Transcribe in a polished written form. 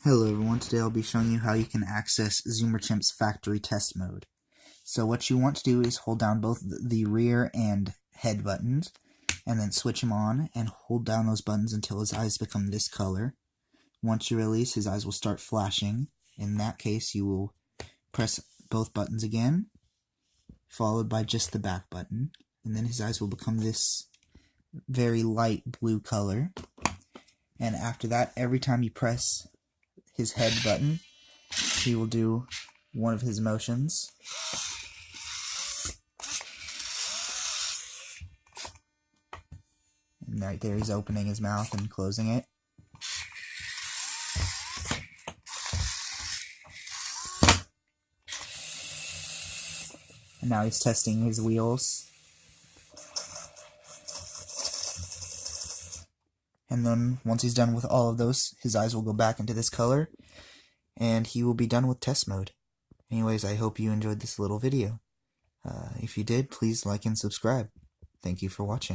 Hello everyone, today I'll be showing you how you can access Zoomer Chimp's factory test mode. So what you want to do is hold down both the rear and head buttons, and then switch them on and hold down those buttons until his eyes become this color. Once you release, his eyes will start flashing. In that case, you will press both buttons again, followed by just the back button, and then his eyes will become this very light blue color. And after that, every time you press his head button, he will do one of his motions. And right there, he's opening his mouth and closing it. And now he's testing his wheels. And then once he's done with all of those, his eyes will go back into this color, and he will be done with test mode. Anyways, I hope you enjoyed this little video. If you did, please like and subscribe. Thank you for watching.